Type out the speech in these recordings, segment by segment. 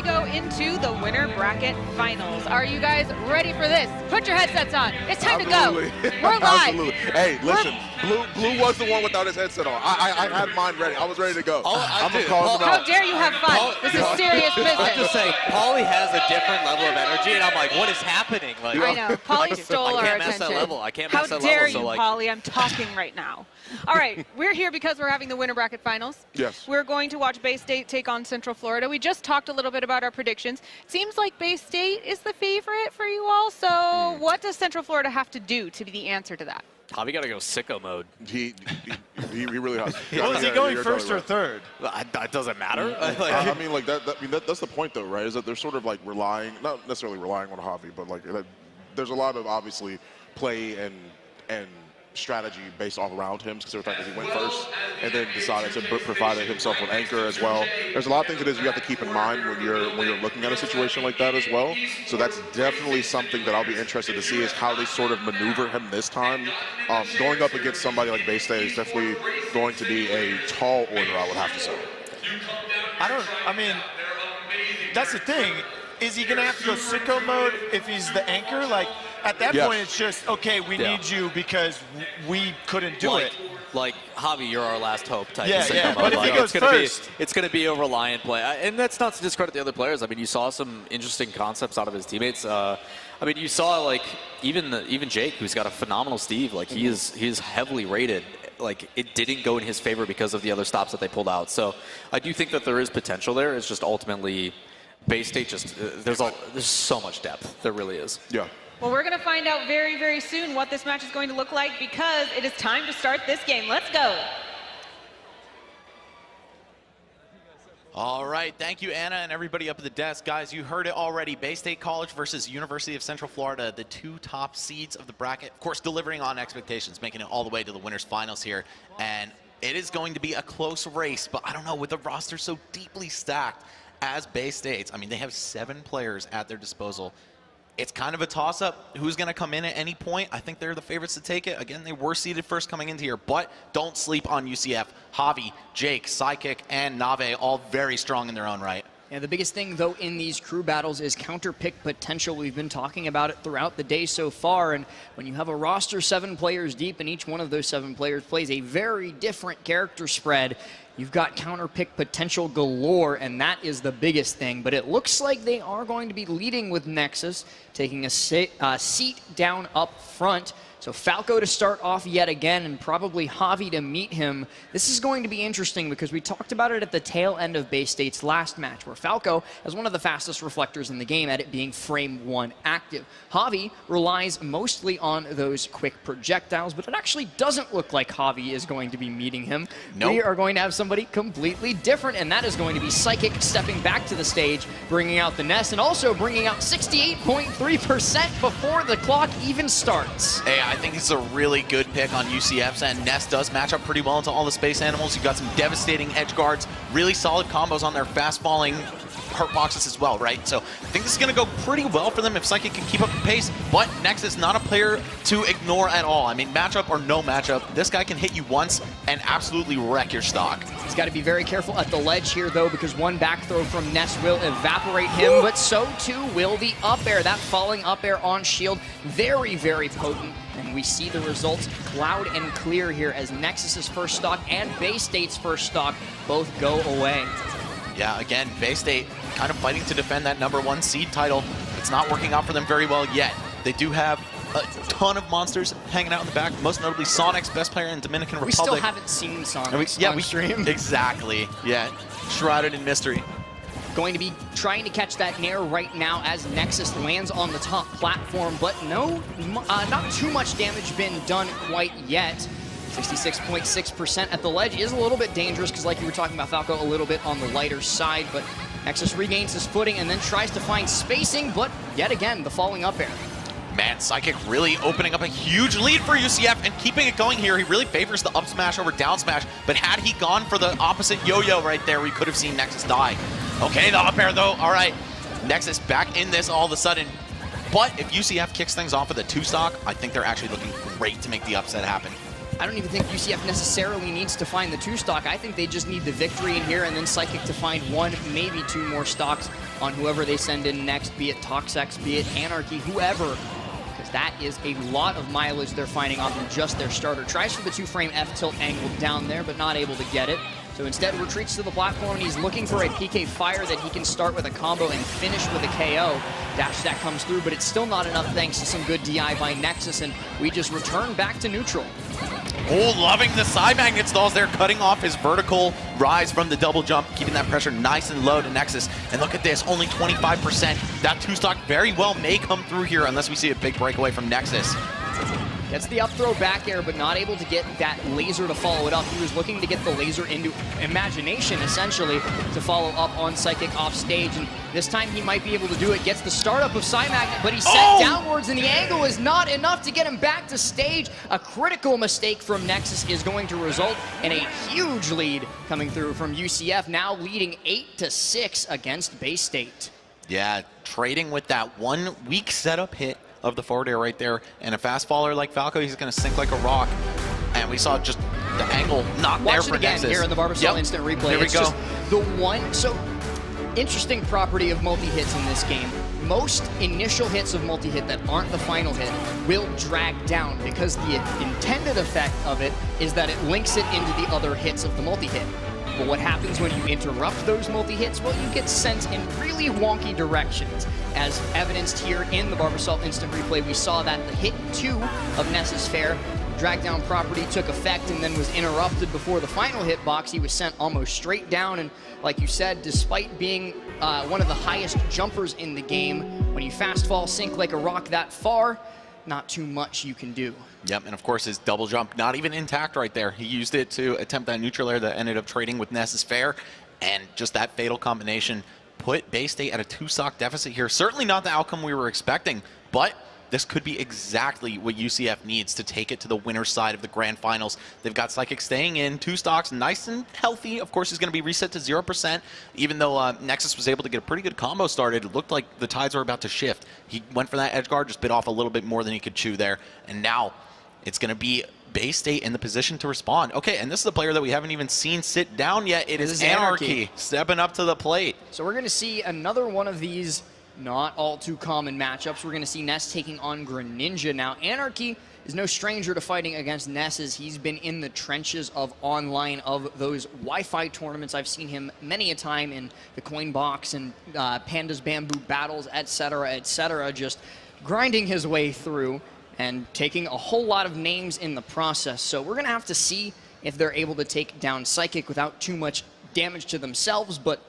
go into the winner bracket finals. Are you guys ready for this? Put your headsets on. It's time to go. We're live. Absolutely. Hey, listen, Blue was the one without his headset on. I had mine ready. I was ready to go. I'm going to call him How out. dare you have fun? This is serious business. I'm just saying, Paulie has a different level of energy, and I'm like, what is happening? Like, I know. Paulie stole our I can't match attention. that level. I can't match that level. How dare you, so, like, Paulie? I'm talking right now. All right, we're here because we're having the winner bracket finals. Yes. We're going to watch Bay State take on Central Florida. We just talked a little bit about our predictions. It seems like Bay State is the favorite for you all. So what does Central Florida have to do to be the answer to that? Javi got to go sicko mode. He really has. Well, is he going first or third? That doesn't matter. I mean, like that's the point, though, right? Is that they're sort of like relying, not necessarily relying on Javi, but like there's a lot of obviously play and strategy based off around him because of the fact that he went first and then decided to provide himself an anchor as well. There's a lot of things that you have to keep in mind when you're looking at a situation like that as well. So that's definitely something that I'll be interested to see is how they sort of maneuver him this time. Going up against somebody like Bay State is definitely going to be a tall order, I would have to say. I mean, that's the thing. Is he going to have to go sicko mode if he's the anchor? Like, at that point, it's just, okay, we need you because we couldn't do it. Like, Javi, you're our last hope type of Yeah, mode. but if he goes first. It's going to be a reliant play. And that's not to discredit the other players. I mean, you saw some interesting concepts out of his teammates. I mean, you saw, like, even Jake, who's got a phenomenal Steve, like, he is heavily rated. Like, it didn't go in his favor because of the other stops that they pulled out. So I do think that there is potential there. It's just ultimately Bay State just there's so much depth. There really is. Yeah. Well, we're going to find out very, very soon what this match is going to look like because it is time to start this game. Let's go. All right, thank you, Anna, and everybody up at the desk. Guys, you heard it already. Bay State College versus University of Central Florida, the two top seeds of the bracket. Of course, delivering on expectations, making it all the way to the winners finals here. And it is going to be a close race, but I don't know, with the roster so deeply stacked as Bay State's, I mean, they have 7 players at their disposal. It's kind of a toss-up. Who's going to come in at any point? I think they're the favorites to take it. Again, they were seeded first coming into here, but don't sleep on UCF. Javi, Jake, CECC, and Nave, all very strong in their own right. Yeah, the biggest thing, though, in these crew battles is counter-pick potential. We've been talking about it throughout the day so far, and when you have a roster 7 players deep and each one of those 7 players plays a very different character spread, you've got counter-pick potential galore, and that is the biggest thing. But it looks like they are going to be leading with Nexus, taking a seat down up front. So Falco to start off yet again, and probably Javi to meet him. This is going to be interesting because we talked about it at the tail end of Bay State's last match, where Falco has one of the fastest reflectors in the game at it being frame 1 active. Javi relies mostly on those quick projectiles, but it actually doesn't look like Javi is going to be meeting him. Nope. We are going to have somebody completely different, and that is going to be CECC stepping back to the stage, bringing out the Nest, and also bringing out 68.3% before the clock even starts. Hey, I think this is a really good pick on UCF's end. Nest does match up pretty well into all the space animals. You've got some devastating edge guards, really solid combos on their fast-falling hurt boxes as well, right? So I think this is going to go pretty well for them if CECC can keep up the pace, but Nexus not a player to ignore at all. I mean, matchup or no matchup, this guy can hit you once and absolutely wreck your stock. He's got to be very careful at the ledge here, though, because one back throw from Ness will evaporate him, but so too will the up air. That falling up air on shield, very, very potent. And we see the results loud and clear here as Nexus's first stock and Bay State's first stock both go away. Yeah, again, Bay State kind of fighting to defend that #1 seed title. It's not working out for them very well yet. They do have a ton of monsters hanging out in the back, most notably Sonic's best player in Dominican Republic. We still haven't seen Sonic on stream. Exactly, yeah. Shrouded in mystery. Going to be trying to catch that nair right now as Nexus lands on the top platform, but no, not too much damage been done quite yet. 66.6% at the ledge is a little bit dangerous because, like you were talking about, Falco, a little bit on the lighter side, but Nexus regains his footing and then tries to find spacing, but yet again, the falling up air. Man, CECC really opening up a huge lead for UCF and keeping it going here. He really favors the up smash over down smash, but had he gone for the opposite yo-yo right there, we could have seen Nexus die. Okay, the up air though, all right. Nexus back in this all of a sudden. But if UCF kicks things off with a 2 stock, I think they're actually looking great to make the upset happen. I don't even think UCF necessarily needs to find the 2 stock. I think they just need the victory in here and then CECC to find 1, maybe 2 more stocks on whoever they send in next, be it Toxex, be it Anarchy, whoever. Because that is a lot of mileage they're finding off of just their starter. Tries for the 2-frame F-tilt angle down there, but not able to get it. So instead retreats to the platform, and he's looking for a PK fire that he can start with a combo and finish with a KO. Dash that comes through, but it's still not enough thanks to some good DI by Nexus, and we just return back to neutral. Oh, loving the side magnet stalls there, cutting off his vertical rise from the double jump, keeping that pressure nice and low to Nexus. And look at this, only 25%. That 2-stock very well may come through here unless we see a big breakaway from Nexus. Gets the up throw back air, but not able to get that laser to follow it up. He was looking to get the laser into imagination, essentially, to follow up on CECC off stage. And this time he might be able to do it. Gets the startup of Psymagnet, but he's set downwards, and the angle is not enough to get him back to stage. A critical mistake from Nexus is going to result in a huge lead coming through from UCF, now leading 8-6 against Bay State. Yeah, trading with that 1 weak setup hit of the forward air right there, and a fast faller like Falco, he's going to sink like a rock. And we saw just the angle not there for Nexus. Watch it again here in the Barbasol instant replay. Here we go. Just the one, so interesting property of multi-hits in this game. Most initial hits of multi-hit that aren't the final hit will drag down because the intended effect of it is that it links it into the other hits of the multi-hit. But what happens when you interrupt those multi-hits? Well, you get sent in really wonky directions. As evidenced here in the Barbasol instant replay, we saw that the hit 2 of Ness's Fair drag down property took effect and then was interrupted before the final hitbox. He was sent almost straight down, and like you said, despite being one of the highest jumpers in the game, when you fast fall sink like a rock that far, not too much you can do. Yep, and of course his double jump not even intact right there. He used it to attempt that neutral air that ended up trading with Ness's Fair, and just that fatal combination put Bay State at a 2-stock deficit here. Certainly not the outcome we were expecting, but this could be exactly what UCF needs to take it to the winner's side of the grand finals. They've got CECC staying in, 2 stocks, nice and healthy. Of course, he's going to be reset to 0%, even though Nexus was able to get a pretty good combo started. It looked like the tides were about to shift. He went for that edge guard, just bit off a little bit more than he could chew there, and now it's going to be Bay State in the position to respond. Okay, and this is a player that we haven't even seen sit down yet. It is Anarchy stepping up to the plate. So we're going to see another one of these not all too common matchups. We're going to see Ness taking on Greninja. Now, Anarchy is no stranger to fighting against Nesses. He's been in the trenches of online of those Wi-Fi tournaments. I've seen him many a time in the Coin Box and Panda's Bamboo battles, etc., just grinding his way through and taking a whole lot of names in the process. So we're going to have to see if they're able to take down CECC without too much damage to themselves, but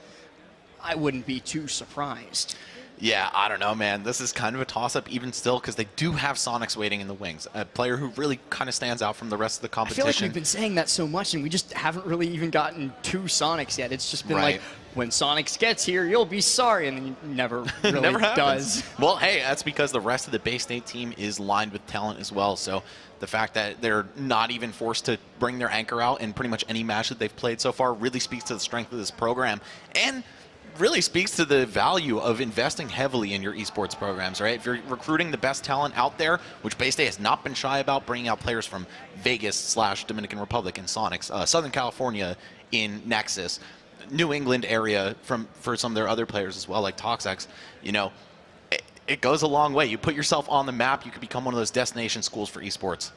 I wouldn't be too surprised. Yeah, I don't know, man. This is kind of a toss-up even still because they do have Sonics waiting in the wings, a player who really kind of stands out from the rest of the competition. I feel like we've been saying that so much, and we just haven't really even gotten 2 Sonics yet. It's just been like, when Sonics gets here, you'll be sorry, and then he never really never does. Well, hey, that's because the rest of the Bay State team is lined with talent as well, so the fact that they're not even forced to bring their anchor out in pretty much any match that they've played so far really speaks to the strength of this program, and really speaks to the value of investing heavily in your esports programs, right? If you're recruiting the best talent out there, which Bay State has not been shy about, bringing out players from Vegas/Dominican Republic in Sonics, Southern California in Nexus, New England area for some of their other players as well, like Toxex, you know, it goes a long way. You put yourself on the map, you could become one of those destination schools for esports.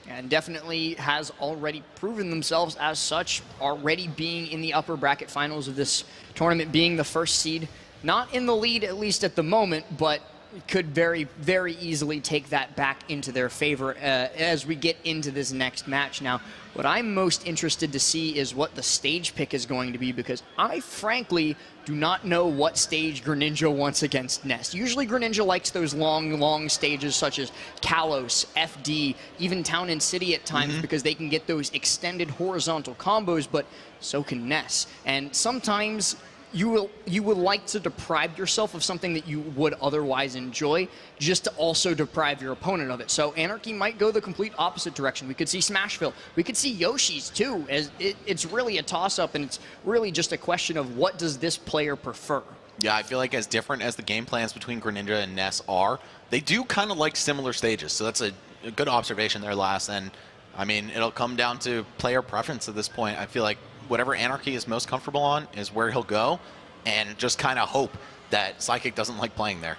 And definitely has already proven themselves as such, already being in the upper bracket finals of this tournament, being the first seed. Not in the lead, at least at the moment, but could very, very easily take that back into their favor as we get into this next match. Now, what I'm most interested to see is what the stage pick is going to be, because I frankly do not know what stage Greninja wants against Ness. Usually Greninja likes those long stages such as Kalos, FD, even Town and City at times, because they can get those extended horizontal combos, but so can Ness. And sometimes you will like to deprive yourself of something that you would otherwise enjoy, just to also deprive your opponent of it. So Anarchy might go the complete opposite direction. We could see Smashville. We could see Yoshi's too. As it's really a toss-up, and it's really just a question of what does this player prefer. Yeah, I feel like as different as the game plans between Greninja and Ness are, they do kind of like similar stages. So that's a good observation there, Lass. And I mean, it'll come down to player preference at this point. I feel like whatever Anarchy is most comfortable on is where he'll go, and just kind of hope that Psychic doesn't like playing there.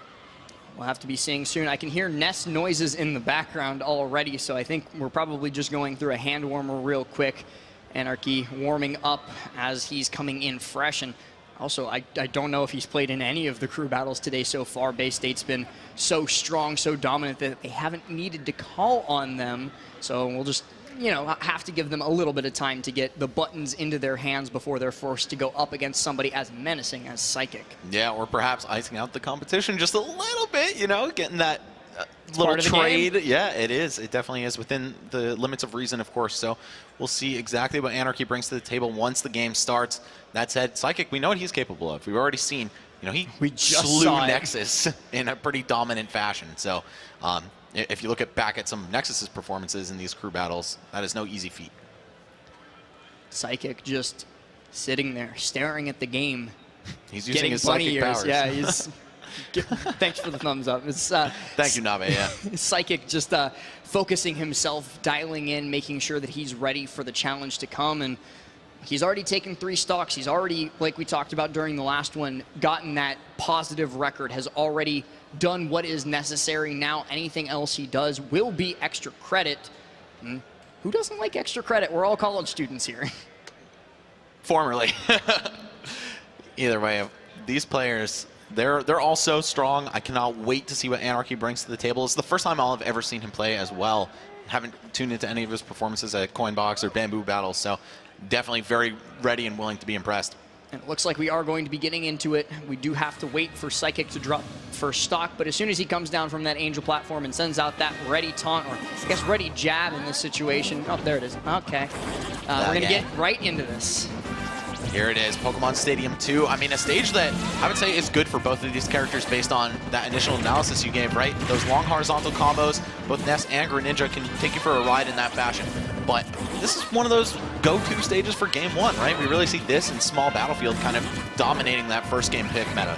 We'll have to be seeing soon. I can hear nest noises in the background already, so I think we're probably just going through a hand warmer real quick. Anarchy warming up as he's coming in fresh. And also, I don't know if he's played in any of the crew battles today so far. Bay State's been so strong, so dominant that they haven't needed to call on them. So we'll just, you know, have to give them a little bit of time to get the buttons into their hands before they're forced to go up against somebody as menacing as Psychic. Yeah, or perhaps icing out the competition just a little bit, you know, getting that little trade. Yeah, it is. It definitely is within the limits of reason, of course. So we'll see exactly what Anarchy brings to the table once the game starts. That said, Psychic, we know what he's capable of. We've already seen, you know, he slew Nexus in a pretty dominant fashion. So if you look back at some of Nexus's performances in these crew battles, that is no easy feat. Psychic just sitting there, staring at the game. He's using his psychic powers. Yeah, he's... Thanks for the thumbs up. It's, thank you, Nave. Yeah. Psychic just focusing himself, dialing in, making sure that he's ready for the challenge to come. And he's already taken 3 stocks. He's already, like we talked about during the last one, gotten that positive record, has already done what is necessary. Now anything else he does will be extra credit. And who doesn't like extra credit? We're all college students here. Formerly. Either way, these players, they're all so strong. I cannot wait to see what Anarchy brings to the table. It's the first time I've ever seen him play as well. Haven't tuned into any of his performances at Coinbox or Bamboo Battles, so definitely very ready and willing to be impressed. And it looks like we are going to be getting into it. We do have to wait for Psychic to drop first stock, but as soon as he comes down from that Angel platform and sends out that ready taunt, or I guess ready jab in this situation. Oh, there it is. Okay. We're going to get right into this. Here it is, Pokemon Stadium 2. I mean, a stage that I would say is good for both of these characters based on that initial analysis you gave, right? Those long horizontal combos, both Ness and Greninja can take you for a ride in that fashion. But this is one of those go-to stages for Game 1, right? We really see this in small battlefield kind of dominating that first game pick meta.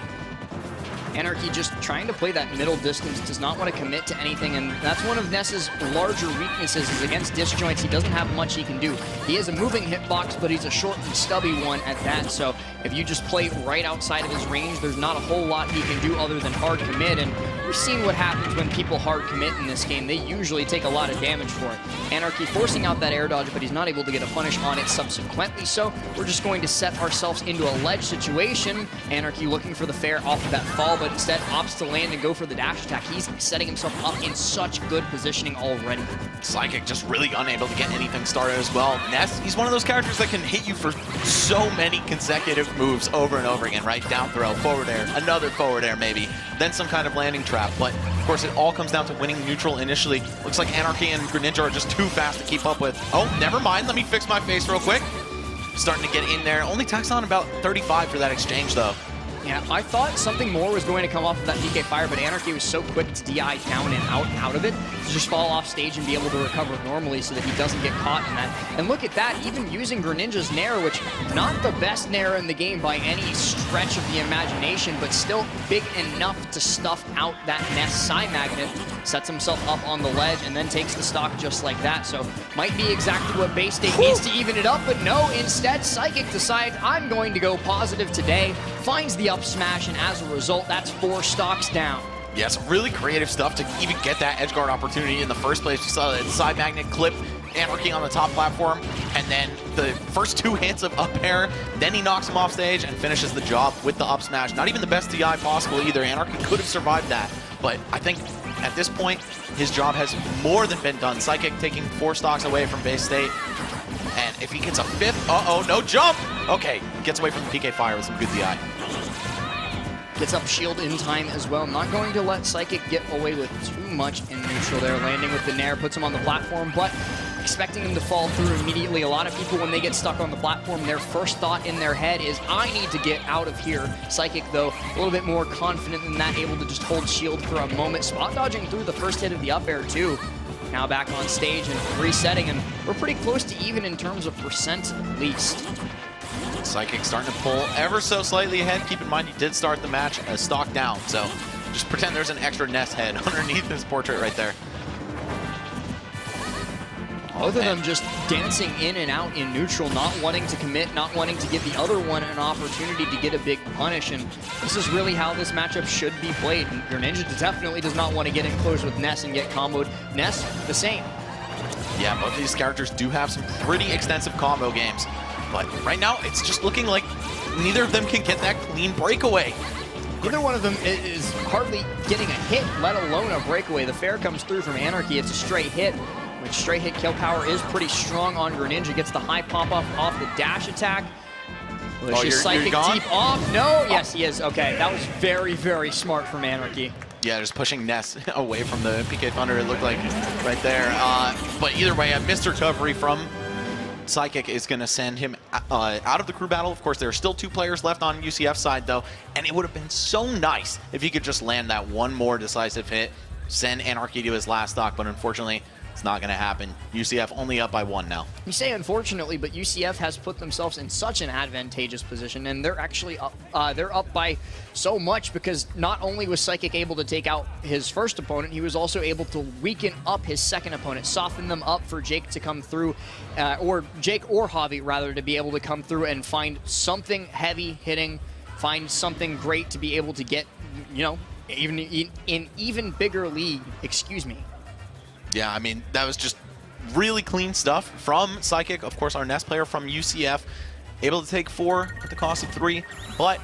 Anarchy just trying to play that middle distance, does not want to commit to anything, and that's one of Ness's larger weaknesses is against disjoints. He doesn't have much he can do. He is a moving hitbox, but he's a short and stubby one at that, so if you just play right outside of his range, there's not a whole lot he can do other than hard commit, and we've seen what happens when people hard commit in this game. They usually take a lot of damage for it. Anarchy forcing out that air dodge, but he's not able to get a punish on it subsequently, so we're just going to set ourselves into a ledge situation. Anarchy looking for the fair off of that fall, but instead opts to land and go for the dash attack. He's setting himself up in such good positioning already. Psychic just really unable to get anything started as well. Ness, he's one of those characters that can hit you for so many consecutive moves over and over again, right? Down throw, forward air, another forward air maybe, then some kind of landing trap. But of course it all comes down to winning neutral initially. Looks like Anarchy and Greninja are just too fast to keep up with. Oh, never mind, let me fix my face real quick. Starting to get in there. Only taxed on about 35 for that exchange though. Yeah, I thought something more was going to come off of that PK fire, but Anarchy was so quick to DI down and out of it to just fall off stage and be able to recover normally so that he doesn't get caught in that. And look at that, even using Greninja's Nair, which not the best Nair in the game by any stretch of the imagination, but still big enough to stuff out that Ness Psy Magnet, sets himself up on the ledge, and then takes the stock just like that. So might be exactly what Bay State needs to even it up, but no, instead Psychic decides, I'm going to go positive today, finds the up smash, and as a result, that's 4 stocks down. Yeah, some really creative stuff to even get that edge guard opportunity in the first place. You saw that side magnet clip Anarchy on the top platform, and then the first 2 hits of up air, then he knocks him off stage and finishes the job with the up smash. Not even the best DI possible either. Anarchy could have survived that, but I think at this point, his job has more than been done. Psychic taking 4 stocks away from Bay State, and if he gets a 5th, no jump! Okay, gets away from the PK fire with some good DI. Gets up shield in time as well. Not going to let Psychic get away with too much in neutral there. Landing with the Nair, puts him on the platform, but expecting him to fall through immediately. A lot of people, when they get stuck on the platform, their first thought in their head is, I need to get out of here. Psychic, though, a little bit more confident than that, able to just hold shield for a moment. Spot dodging through the first hit of the up air, too. Now back on stage and resetting, and we're pretty close to even in terms of percent at least. Psychic starting to pull ever so slightly ahead. Keep in mind, he did start the match a stock down, so just pretend there's an extra Ness head underneath his portrait right there. Both of them just dancing in and out in neutral, not wanting to commit, not wanting to give the other one an opportunity to get a big punish, and this is really how this matchup should be played. And Greninja definitely does not want to get in close with Ness and get comboed. Ness, the same. Yeah, both of these characters do have some pretty extensive combo games, but right now it's just looking like neither of them can get that clean breakaway. Either one of them is hardly getting a hit, let alone a breakaway. The fair comes through from Anarchy. It's a straight hit, which straight hit kill power is pretty strong on Greninja. Gets the high pop-up off the dash attack. You're Psychic gone? Deep off. No, yes, he is. Okay, that was very, very smart from Anarchy. Yeah, just pushing Ness away from the PK Thunder, it looked like right there. But either way, a missed recovery from Psychic is going to send him out of the crew battle. Of course, there are still 2 players left on UCF side, though, and it would have been so nice if he could just land that one more decisive hit, send Anarchy to his last stock, but unfortunately, it's not going to happen. UCF only up by 1 now. You say unfortunately, but UCF has put themselves in such an advantageous position, and they're actually up. They're up by so much because not only was Psychic able to take out his first opponent, he was also able to weaken up his second opponent, soften them up for Jake to come through, or Jake or Javi rather, to be able to come through and find something heavy hitting, find something great to be able to get, you know, even in even bigger league. Excuse me. Yeah, I mean, that was just really clean stuff from Psychic. Of course, our Ness player from UCF, able to take 4 at the cost of 3. But,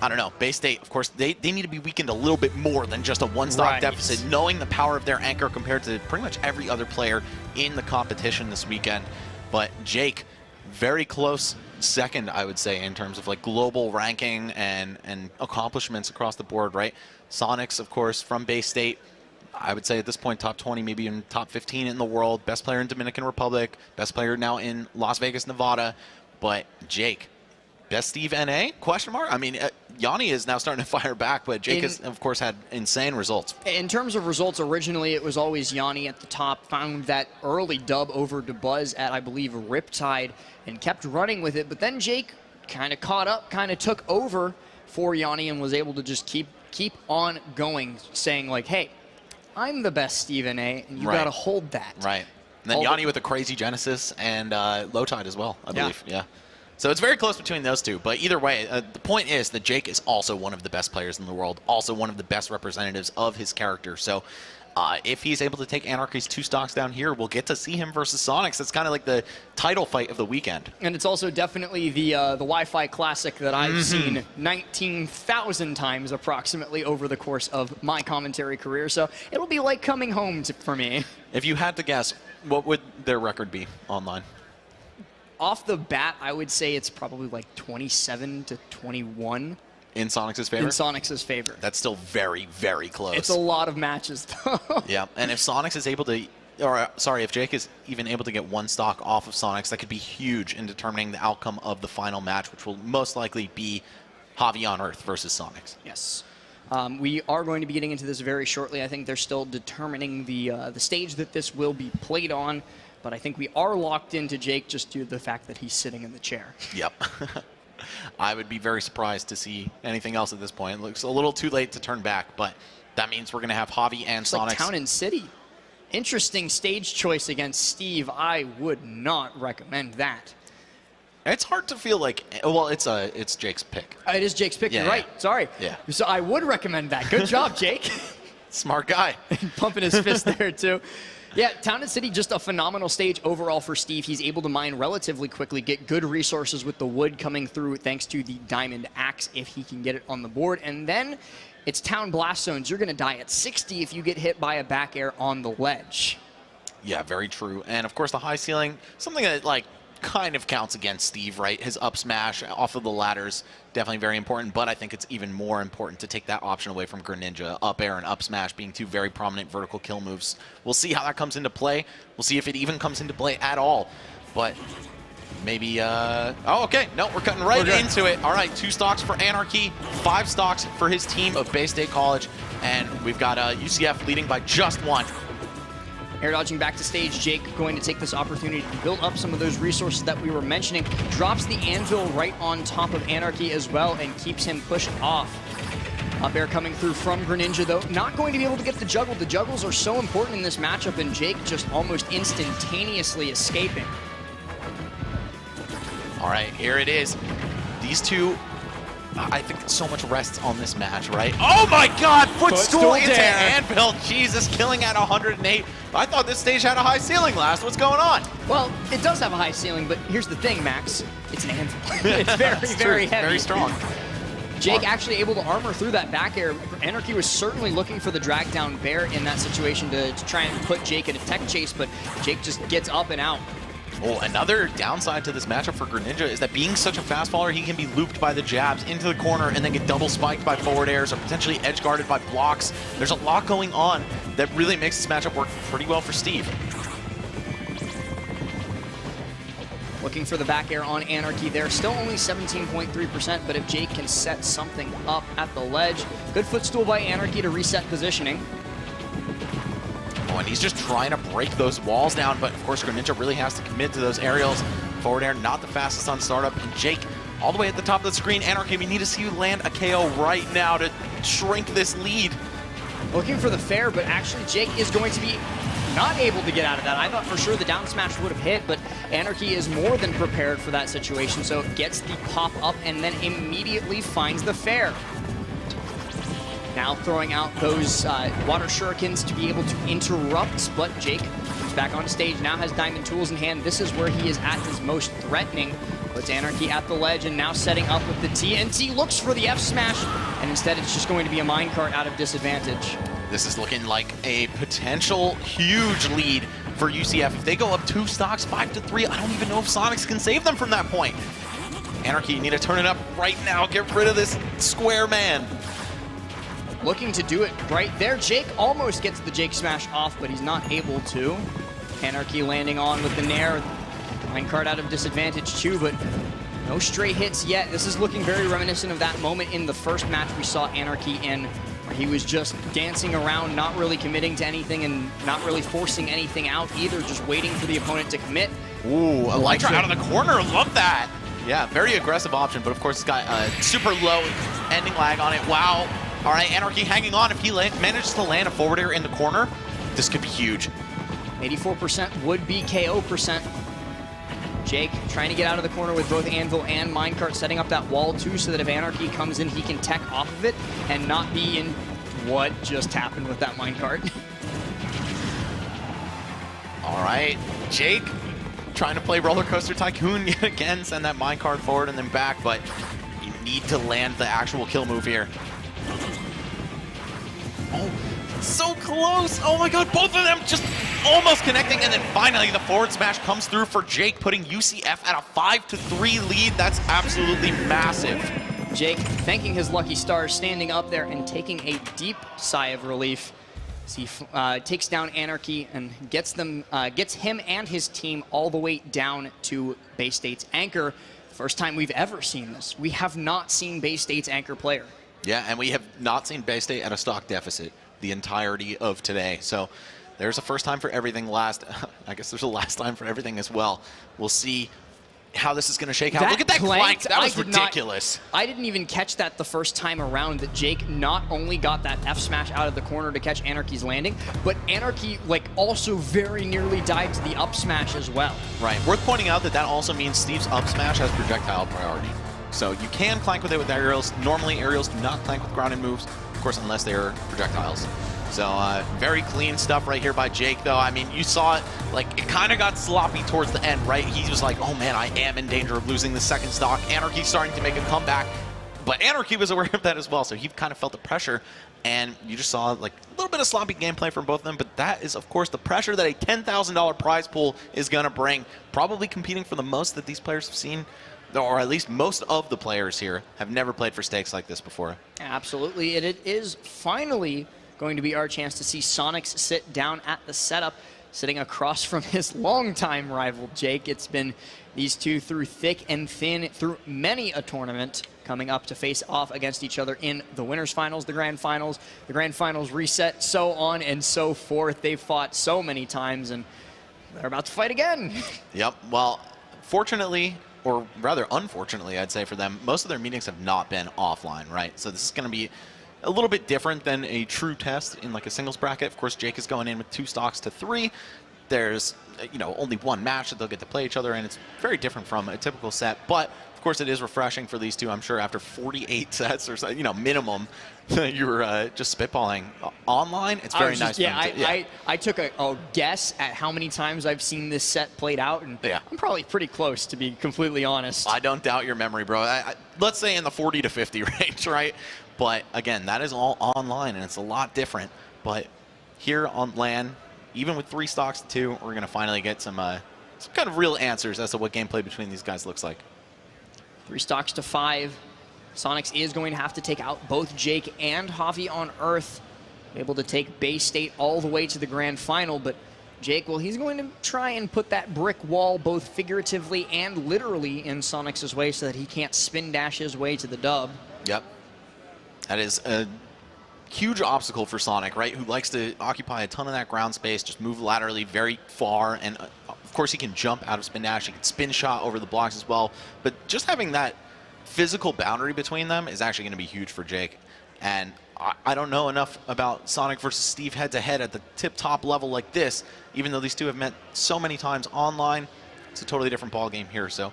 I don't know, Bay State, of course, they need to be weakened a little bit more than just a 1-stock deficit, knowing the power of their anchor compared to pretty much every other player in the competition this weekend. But Jake, very close second, I would say, in terms of like global ranking and accomplishments across the board, right? Sonics, of course, from Bay State, I would say at this point, top 20, maybe in top 15 in the world. Best player in Dominican Republic. Best player now in Las Vegas, Nevada. But Jake, best Steve NA? Question mark? I mean, Yanni is now starting to fire back, but Jake has, of course, had insane results. In terms of results, originally it was always Yanni at the top. Found that early dub over DeBuzz at, I believe, Riptide, and kept running with it. But then Jake kind of caught up, kind of took over for Yanni, and was able to just keep on going, saying like, hey, I'm the best Steve NA, and you got to hold that. Right. And then Yanni with a crazy Genesis and Low Tide as well, I believe. Yeah. So it's very close between those two. But either way, the point is that Jake is also one of the best players in the world, also one of the best representatives of his character. So if he's able to take Anarchy's 2 stocks down here, we'll get to see him versus Sonics. It's kind of like the title fight of the weekend. And it's also definitely the Wi-Fi Classic that I've seen 19,000 times approximately over the course of my commentary career. So it'll be like coming home for me. If you had to guess, what would their record be online? Off the bat, I would say it's probably like 27-21. In Sonics' favor? In Sonics' favor. That's still very, very close. It's a lot of matches, though. Yeah, and if Sonics is able to, or sorry, if Jake is even able to get 1 stock off of Sonics, that could be huge in determining the outcome of the final match, which will most likely be Javi on Earth versus Sonics. Yes. We are going to be getting into this very shortly. I think they're still determining the stage that this will be played on, but I think we are locked into Jake just due to the fact that he's sitting in the chair. Yep. I would be very surprised to see anything else at this point. It looks a little too late to turn back, but that means we're going to have Javi and Sonics. Like Town and City. Interesting stage choice against Steve. I would not recommend that. It's hard to feel like, well, it's Jake's pick. It is Jake's pick, you're right. Sorry. Yeah. So I would recommend that. Good job, Jake. Smart guy. Pumping his fist there, too. Yeah, Town and City, just a phenomenal stage overall for Steve. He's able to mine relatively quickly, get good resources with the wood coming through thanks to the Diamond Axe if he can get it on the board. And then it's Town Blast Zones. You're going to die at 60 if you get hit by a back air on the ledge. Yeah, very true. And, of course, the high ceiling, something that, like, kind of counts against Steve, right? His up smash off of the ladders, definitely very important, but I think it's even more important to take that option away from Greninja. Up air and up smash being 2 very prominent vertical kill moves. We'll see how that comes into play. We'll see if it even comes into play at all. But maybe, oh, okay. No, we're cutting right into it. All right, 2 stocks for Anarchy, 5 stocks for his team of Bay State College, and we've got UCF leading by just 1. Air dodging back to stage, Jake going to take this opportunity to build up some of those resources that we were mentioning. Drops the anvil right on top of Anarchy as well and keeps him pushed off. Up air coming through from Greninja, though. Not going to be able to get the juggle. The juggles are so important in this matchup, and Jake just almost instantaneously escaping. All right, here it is. These two, I think so much rests on this match, right? Oh my God, footstool into Anvil. Jesus, killing at 108. I thought this stage had a high ceiling last. What's going on? Well, it does have a high ceiling, but here's the thing, Max. It's an Anvil. It's very heavy. Very strong. Jake actually able to armor through that back air. Anarchy was certainly looking for the drag down bear in that situation to try and put Jake in a tech chase, but Jake just gets up and out. Oh, another downside to this matchup for Greninja is that being such a fast faller, he can be looped by the jabs into the corner and then get double spiked by forward airs or potentially edge guarded by blocks. There's a lot going on that really makes this matchup work pretty well for Steve. Looking for the back air on Anarchy there. Still only 17.3%, but if Jake can set something up at the ledge. Good footstool by Anarchy to reset positioning. Oh, and he's just trying to break those walls down, but of course Greninja really has to commit to those aerials. Forward air, not the fastest on startup, and Jake all the way at the top of the screen. Anarchy, we need to see you land a KO right now to shrink this lead. Looking for the fair, but actually Jake is going to be not able to get out of that. I thought for sure the down smash would have hit, but Anarchy is more than prepared for that situation, so gets the pop up and then immediately finds the fair. Now throwing out those water shurikens to be able to interrupt, but Jake comes back on stage, now has diamond tools in hand. This is where he is at his most threatening. Puts Anarchy at the ledge and now setting up with the TNT, looks for the F smash, and instead it's just going to be a minecart out of disadvantage. This is looking like a potential huge lead for UCF. If they go up 2 stocks, 5-3, I don't even know if Sonics can save them from that point. Anarchy, you need to turn it up right now. Get rid of this square man. Looking to do it right there. Jake almost gets the Jake smash off, but he's not able to. Anarchy landing on with the Nair. Minecart out of disadvantage too, but no straight hits yet. This is looking very reminiscent of that moment in the first match we saw Anarchy in, where he was just dancing around, not really committing to anything and not really forcing anything out either, just waiting for the opponent to commit. Ooh, Elytra out of the corner, love that. Yeah, very aggressive option, but of course it's got a super low ending lag on it. Wow. All right, Anarchy hanging on. If he manages to land a forward air in the corner, this could be huge. 84% would be KO percent. Jake trying to get out of the corner with both Anvil and Minecart, setting up that wall too, so that if Anarchy comes in, he can tech off of it and not be in what just happened with that Minecart. All right, Jake trying to play Roller Coaster Tycoon yet again, send that Minecart forward and then back, but you need to land the actual kill move here. Oh, so close. Oh my God, both of them just almost connecting, and then finally the forward smash comes through for Jake, putting UCF at a 5-3 lead. That's absolutely massive. Jake thanking his lucky stars, standing up there and taking a deep sigh of relief as he takes down Anarchy and gets him and his team all the way down to Bay State's anchor. First time we've ever seen this. We have not seen Bay State's anchor player. Yeah, and we have not seen Bay State at a stock deficit the entirety of today. So there's a first time for everything. I guess there's a last time for everything as well. We'll see how this is going to shake out. Look at that clank. That was ridiculous. I didn't even catch that the first time around, that Jake not only got that F smash out of the corner to catch Anarchy's landing, but Anarchy also very nearly died to the up smash as well. Right. Worth pointing out that also means Steve's up smash has projectile priority. So you can clank with it with aerials. Normally aerials do not clank with grounded moves, of course, unless they are projectiles. So very clean stuff right here by Jake, though. I mean, you saw it, it kind of got sloppy towards the end, right? He was like, oh man, I am in danger of losing the second stock. Anarchy starting to make a comeback, but Anarchy was aware of that as well, so he kind of felt the pressure, and you just saw a little bit of sloppy gameplay from both of them, but that is, of course, the pressure that a $10,000 prize pool is going to bring. Probably competing for the most that these players have seen, or at least most of the players here have never played for stakes like this before. Absolutely, and it is finally going to be our chance to see Sonics sit down at the setup, sitting across from his longtime rival, Jake. It's been these two through thick and thin, through many a tournament, coming up to face off against each other in the winners finals, the grand finals reset, so on and so forth. They've fought so many times, and they're about to fight again. Yep, well, fortunately, or rather unfortunately, I'd say for them, most of their meetings have not been offline, right? So this is going to be a little bit different than a true test in like a singles bracket. Of course, Jake is going in with 2 stocks to 3. There's, you know, only one match that they'll get to play each other, and it's very different from a typical set. But of course, it is refreshing for these two. I'm sure after 48 sets or so, you know, minimum, you were just spitballing online. It's very nice. I took a guess at how many times I've seen this set played out, and I'm probably pretty close, to be completely honest. I don't doubt your memory, bro. Let's say in the 40 to 50 range, right? But again, that is all online, and it's a lot different. But here on LAN, even with 3 stocks to 2, we're going to finally get some kind of real answers as to what gameplay between these guys looks like. 3 stocks to 5. Sonics is going to have to take out both Jake and Javi on Earth. Able to take Bay State all the way to the grand final, but Jake, well, he's going to try and put that brick wall both figuratively and literally in Sonics' way so that he can't spin dash his way to the dub. Yep. That is a huge obstacle for Sonic, right? Who likes to occupy a ton of that ground space, just move laterally very far, and of course he can jump out of spin dash, he can spin shot over the blocks as well, but just having that physical boundary between them is actually going to be huge for Jake. And I don't know enough about Sonic versus Steve head-to-head at the tip-top level like this, even though these two have met so many times online. It's a totally different ball game here, so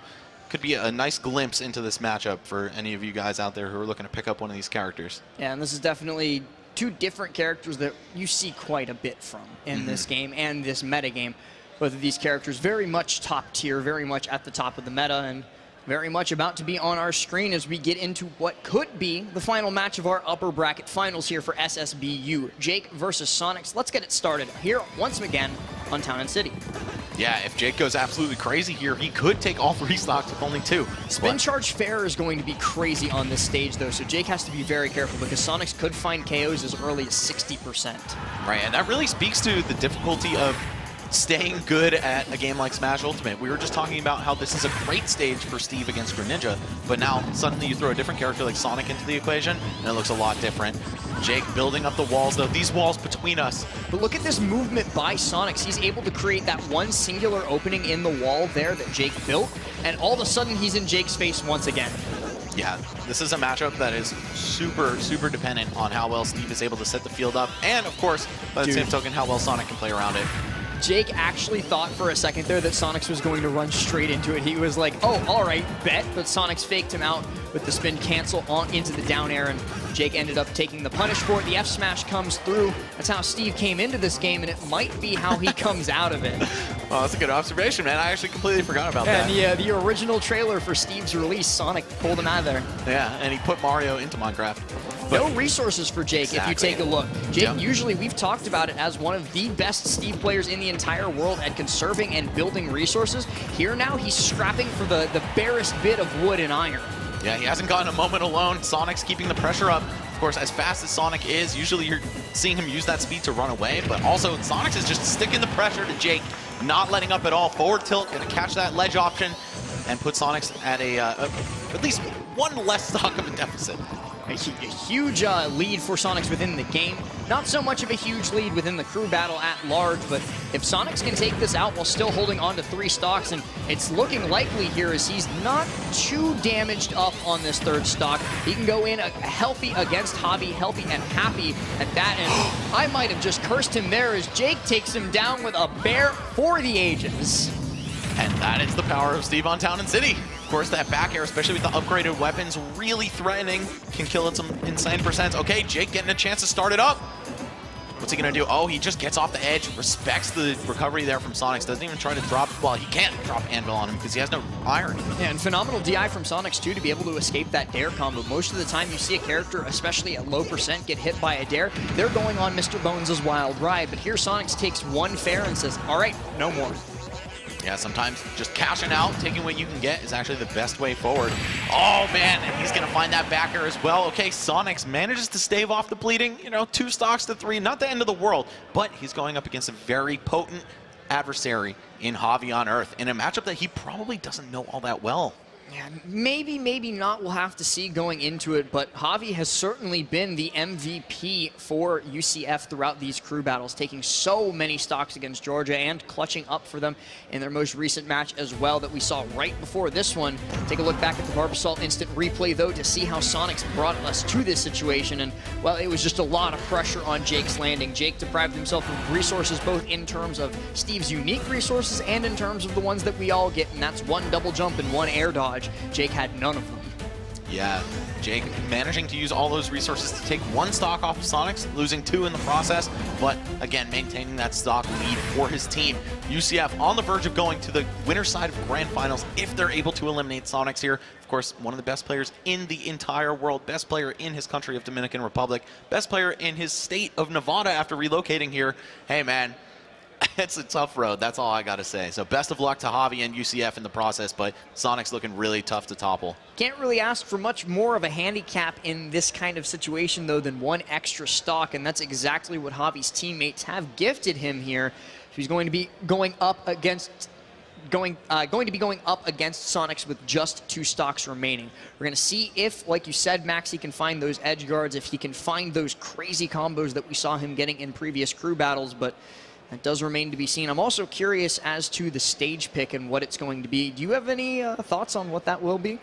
could be a nice glimpse into this matchup for any of you guys out there who are looking to pick up one of these characters. Yeah, and this is definitely 2 different characters that you see quite a bit from in this game and this meta game. Both of these characters very much top tier, very much at the top of the meta, and very much about to be on our screen as we get into what could be the final match of our upper bracket finals here for SSBU. Jake versus Sonics. Let's get it started here once again on Town and City. Yeah, if Jake goes absolutely crazy here, he could take all 3 stocks with only 2. Spin charge fair is going to be crazy on this stage, though, so Jake has to be very careful because Sonics could find KOs as early as 60%. Right, and that really speaks to the difficulty of staying good at a game like Smash Ultimate. We were just talking about how this is a great stage for Steve against Greninja, but now suddenly you throw a different character like Sonic into the equation, and it looks a lot different. Jake building up the walls, though, these walls between us. But look at this movement by Sonics. He's able to create that one singular opening in the wall there that Jake built, and all of a sudden he's in Jake's face once again. Yeah, this is a matchup that is super, super dependent on how well Steve is able to set the field up, and of course, by the same token, how well Sonic can play around it. Jake actually thought for a second there that Sonics was going to run straight into it. He was like, oh, all right, bet. But Sonics faked him out with the spin cancel on into the down air, and Jake ended up taking the punish for it. The F smash comes through. That's how Steve came into this game, and it might be how he comes out of it. Well, that's a good observation, man. I actually completely forgot about that. And the original trailer for Steve's release, Sonic pulled him out of there. Yeah, and he put Mario into Minecraft. No resources for Jake if you take a look. Jake, usually we've talked about it as one of the best Steve players in the entire world at conserving and building resources. Here now, he's scrapping for the barest bit of wood and iron. Yeah, he hasn't gotten a moment alone. Sonic's keeping the pressure up. Of course, as fast as Sonic is, usually you're seeing him use that speed to run away, but also Sonic is just sticking the pressure to Jake, not letting up at all. Forward tilt, gonna catch that ledge option, and put Sonics at at least 1 less stock of a deficit. A huge lead for Sonics within the game. Not so much of a huge lead within the crew battle at large, but if Sonics can take this out while still holding on to 3 stocks, and it's looking likely here as he's not too damaged up on this 3rd stock. He can go in healthy against Javi, healthy and happy at that, and I might have just cursed him there as Jake takes him down with a bear for the ages. And that is the power of Steve on Town and City. Of course, that back air, especially with the upgraded weapons, really threatening, can kill at some insane percents. Okay, Jake getting a chance to start it up. What's he gonna do? Oh, he just gets off the edge, respects the recovery there from Sonics, doesn't even try to drop, well, he can't drop Anvil on him because he has no iron. Yeah, and phenomenal DI from Sonics too to be able to escape that dare combo. Most of the time you see a character, especially at low percent, get hit by a dare, they're going on Mr. Bones' wild ride, but here Sonics takes 1 fair and says, all right, no more. Yeah, sometimes just cashing out, taking what you can get is actually the best way forward. Oh, man, and he's going to find that backer as well. Okay, Sonics manages to stave off the bleeding. You know, 2 stocks to 3, not the end of the world, but he's going up against a very potent adversary in Javi on Earth in a matchup that he probably doesn't know all that well. Yeah, maybe not. We'll have to see going into it, but Javi has certainly been the MVP for UCF throughout these crew battles, taking so many stocks against Georgia and clutching up for them in their most recent match as well that we saw right before this one. Take a look back at the Barbasol instant replay, though, to see how Sonics brought us to this situation, and, well, it was just a lot of pressure on Jake's landing. Jake deprived himself of resources, both in terms of Steve's unique resources and in terms of the ones that we all get, and that's one double jump and one air dodge. Jake had none of them. Yeah, Jake managing to use all those resources to take one stock off of Sonics, losing 2 in the process, but again, maintaining that stock lead for his team. UCF on the verge of going to the winner's side of Grand Finals if they're able to eliminate Sonics here. Of course, one of the best players in the entire world, best player in his country of Dominican Republic, best player in his state of Nevada after relocating here. Hey, man. It's a tough road. That's all I got to say. So best of luck to Javi and UCF in the process, but Sonic's looking really tough to topple. Can't really ask for much more of a handicap in this kind of situation, though, than one extra stock, and that's exactly what Javi's teammates have gifted him here. He's going to be going up against Sonics with just 2 stocks remaining. We're going to see if, like you said, Max, he can find those edge guards, if he can find those crazy combos that we saw him getting in previous crew battles, but that does remain to be seen. I'm also curious as to the stage pick and what it's going to be. Do you have any thoughts on what that will be?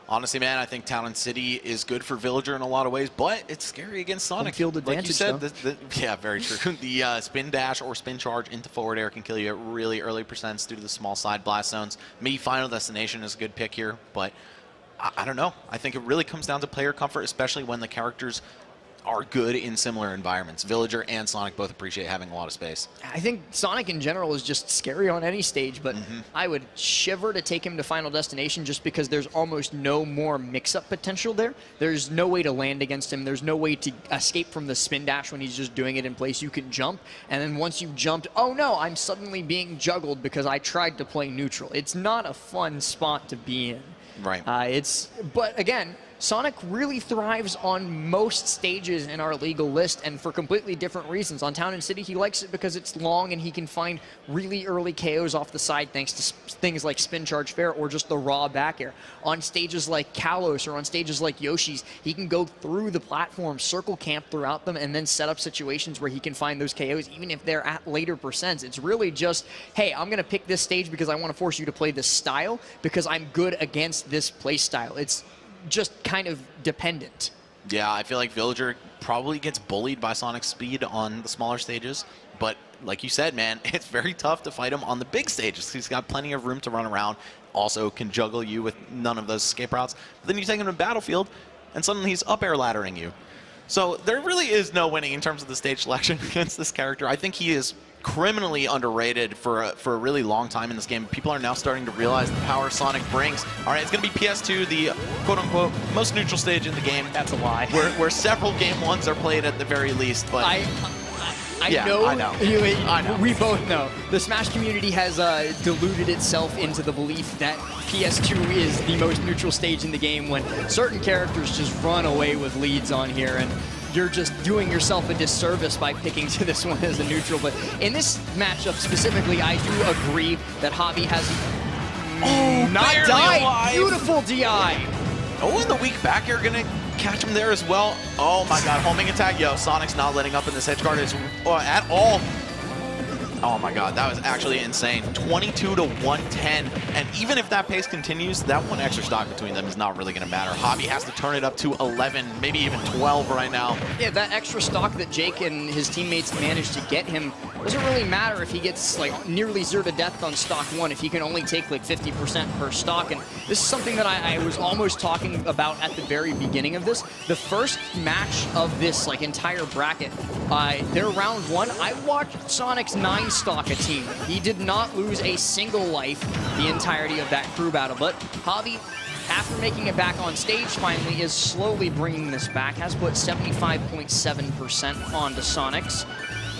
Honestly, man, I think Town and City is good for Villager in a lot of ways, but it's scary against Sonic. Home field advantage, like you said, yeah, very true. The spin dash or spin charge into forward air can kill you at really early percents due to the small side blast zones. Maybe Final Destination is a good pick here, but I don't know. I think it really comes down to player comfort, especially when the characters are good in similar environments. Villager and Sonic both appreciate having a lot of space. I think Sonic in general is just scary on any stage, but I would shiver to take him to Final Destination just because there's almost no more mix-up potential there. There's no way to land against him. There's no way to escape from the spin dash when he's just doing it in place. You can jump, and then once you've jumped, oh no, I'm suddenly being juggled because I tried to play neutral. It's not a fun spot to be in. Right. But again, Sonic really thrives on most stages in our legal list, and for completely different reasons. On Town and City, he likes it because it's long and he can find really early KOs off the side thanks to things like Spin Charge Fair or just the raw back air. On stages like Kalos or on stages like Yoshi's, he can go through the platform, circle camp throughout them, and then set up situations where he can find those KOs, even if they're at later percents. It's really just, hey, I'm going to pick this stage because I want to force you to play this style because I'm good against this play style. It's just kind of dependent. Yeah, I feel like Villager probably gets bullied by Sonic's speed on the smaller stages, but like you said, man, it's very tough to fight him on the big stages. He's got plenty of room to run around, also can juggle you with none of those escape routes. But then you take him to Battlefield, and suddenly he's up air laddering you. So there really is no winning in terms of the stage selection against this character. I think he is criminally underrated for a really long time in this game. People are now starting to realize the power Sonic brings. All right, it's going to be PS2, the quote-unquote most neutral stage in the game. That's a lie. Where several game ones are played at the very least. But I know. We both know. The Smash community has deluded itself into the belief that PS2 is the most neutral stage in the game when certain characters just run away with leads on here, and you're just doing yourself a disservice by picking to this one as a neutral. But in this matchup specifically, I do agree that Javi has not died. Alive. Beautiful DI. Oh, and the weak back air gonna catch him there as well. Oh my god, homing attack. Yo, Sonic's not letting up in this edge guard at all. Oh my god, that was actually insane. 22 to 110, and even if that pace continues, that one extra stock between them is not really going to matter. Javi has to turn it up to 11, maybe even 12 right now. Yeah, that extra stock that Jake and his teammates managed to get him doesn't really matter if he gets like nearly 0 to death on stock 1, if he can only take like 50% per stock. And this is something that I was almost talking about at the very beginning of this. The first match of this like entire bracket, their round 1, I watched Sonic's 9 stock a team. He did not lose a single life the entirety of that crew battle, but Javi, after making it back on stage finally, is slowly bringing this back, has put 75.7% onto Sonics,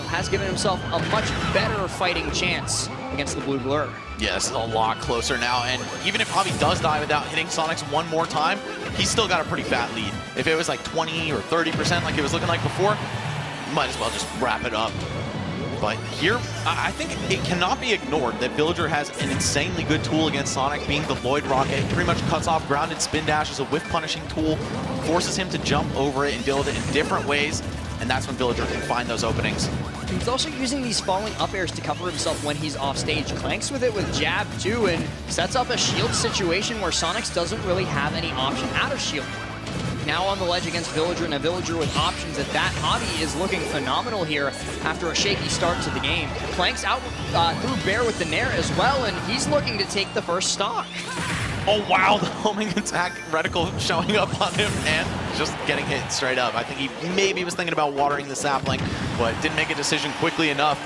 has given himself a much better fighting chance against the Blue Blur. Yeah, this is a lot closer now, and even if Javi does die without hitting Sonics one more time, he's still got a pretty fat lead. If it was like 20 or 30% like it was looking like before, might as well just wrap it up. But here, I think it cannot be ignored that Villager has an insanely good tool against Sonic, being the Lloyd Rocket. Pretty much cuts off grounded spin dash as a whiff punishing tool, forces him to jump over it and deal with it in different ways, and that's when Villager can find those openings. He's also using these falling up airs to cover himself when he's off stage. Clanks with it with jab too, and sets up a shield situation where Sonix doesn't really have any option out of shield. Now on the ledge against Villager, and a Villager with options at that. Javi is looking phenomenal here after a shaky start to the game. Clanks out through Bear with the Nair as well, and he's looking to take the first stock. Oh wow, the homing attack reticle showing up on him and just getting hit straight up. I think he maybe was thinking about watering the sapling, but didn't make a decision quickly enough.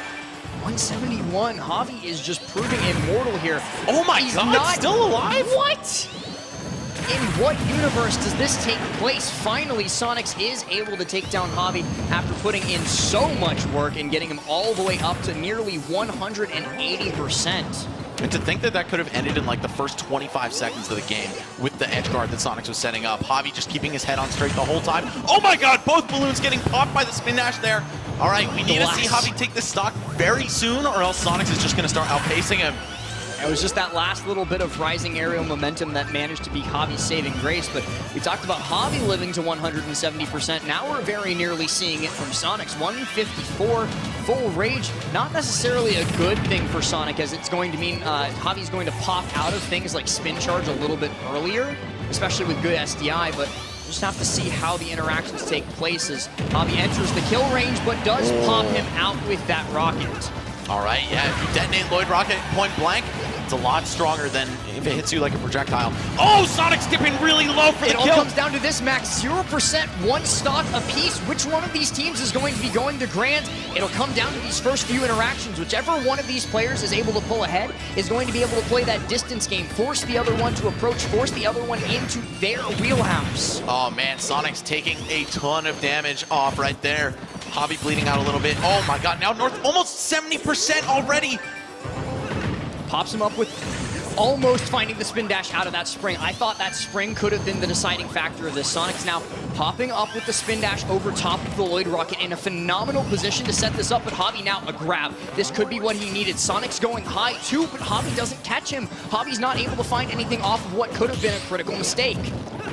171, Javi is just proving immortal here. Oh my He's God, not still alive? What? In what universe does this take place? Finally, Sonix is able to take down Javi after putting in so much work and getting him all the way up to nearly 180%. And to think that that could have ended in like the first 25 seconds of the game with the edge guard that Sonix was setting up. Javi just keeping his head on straight the whole time. Oh my God, both balloons getting popped by the spin dash there. All right, we need to see Javi take this stock very soon, or else Sonix is just going to start outpacing him. It was just that last little bit of rising aerial momentum that managed to be Javi's saving grace, but we talked about Javi living to 170%. Now we're very nearly seeing it from Sonix. 154, full rage, not necessarily a good thing for Sonic, as it's going to mean Javi's going to pop out of things like spin charge a little bit earlier, especially with good SDI, but just have to see how the interactions take place as Javi enters the kill range, but does pop him out with that rocket. All right, yeah, if you detonate Lloyd Rocket point blank, it's a lot stronger than if it hits you like a projectile. Oh, Sonic's dipping really low for the kill. It all comes down to this, Max. 0%, one stock apiece. Which one of these teams is going to be going to Grand? It'll come down to these first few interactions. Whichever one of these players is able to pull ahead is going to be able to play that distance game, force the other one to approach, force the other one into their wheelhouse. Oh man, Sonic's taking a ton of damage off right there. Javi bleeding out a little bit. Oh my God, now North almost 70% already. Pops him up with almost finding the spin dash out of that spring. I thought that spring could have been the deciding factor of this. Sonic's now popping up with the spin dash over top of the Lloyd Rocket in a phenomenal position to set this up, but Javi now a grab. This could be what he needed. Sonic's going high too, but Javi doesn't catch him. Javi's not able to find anything off of what could have been a critical mistake.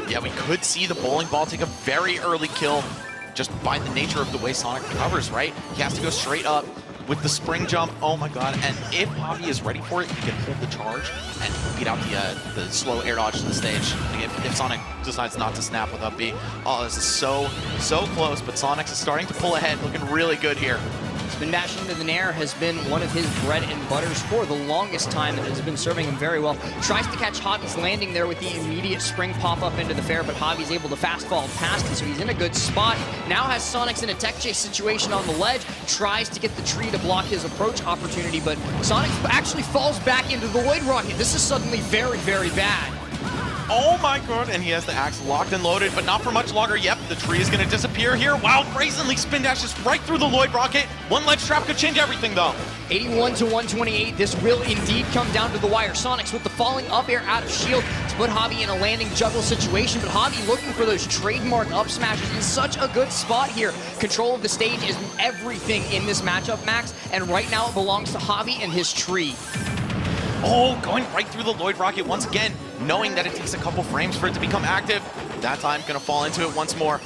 Yeah, we could see the bowling ball take a very early kill just by the nature of the way Sonic recovers, right? He has to go straight up with the spring jump. Oh my God, and if Javi is ready for it, he can hold the charge and beat out the slow air dodge to the stage. If Sonic decides not to snap with up B. Oh, this is so close, but Sonic is starting to pull ahead, looking really good here. Spin dash into the Nair has been one of his bread and butters for the longest time, and has been serving him very well. Tries to catch Javi's landing there with the immediate spring pop-up into the fair, but Javi's able to fast fall past it, so he's in a good spot. Now has Sonic's in a tech chase situation on the ledge, tries to get the tree to block his approach opportunity, but Sonic actually falls back into the Lloyd Rocket. This is suddenly very, very bad. Oh my God, and he has the axe locked and loaded, but not for much longer. Yep, the tree is gonna disappear here. Wow, brazenly spin dashes right through the Lloyd Rocket. One ledge trap could change everything though. 81 to 128, this will indeed come down to the wire. Sonix with the falling up air out of shield to put Javi in a landing juggle situation, but Javi looking for those trademark up smashes in such a good spot here. Control of the stage is everything in this matchup, Max, and right now it belongs to Javi and his tree. Oh, going right through the Lloyd Rocket once again, knowing that it takes a couple frames for it to become active. That time, gonna fall into it once more.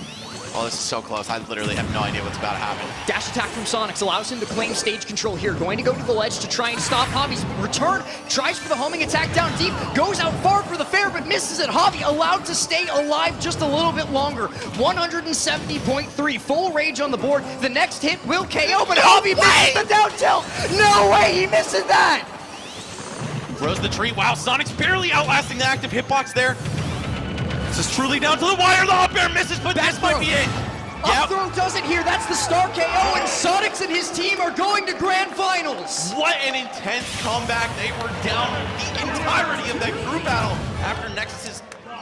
Oh, this is so close. I literally have no idea what's about to happen. Dash attack from Sonix allows him to claim stage control here. Going to go to the ledge to try and stop Javi's return. Tries for the homing attack down deep. Goes out far for the fair, but misses it. Javi allowed to stay alive just a little bit longer. 170.3. Full rage on the board. The next hit will KO, but Javi misses the down tilt. No way he misses that. Throws the tree. Wow, Sonic's barely outlasting the active hitbox there. This is truly down to the wire. The up air misses, but this might be it. Up throw does it here. That's the star KO, and Sonix and his team are going to grand finals. What an intense comeback. They were down the entirety of that group battle after Nexus's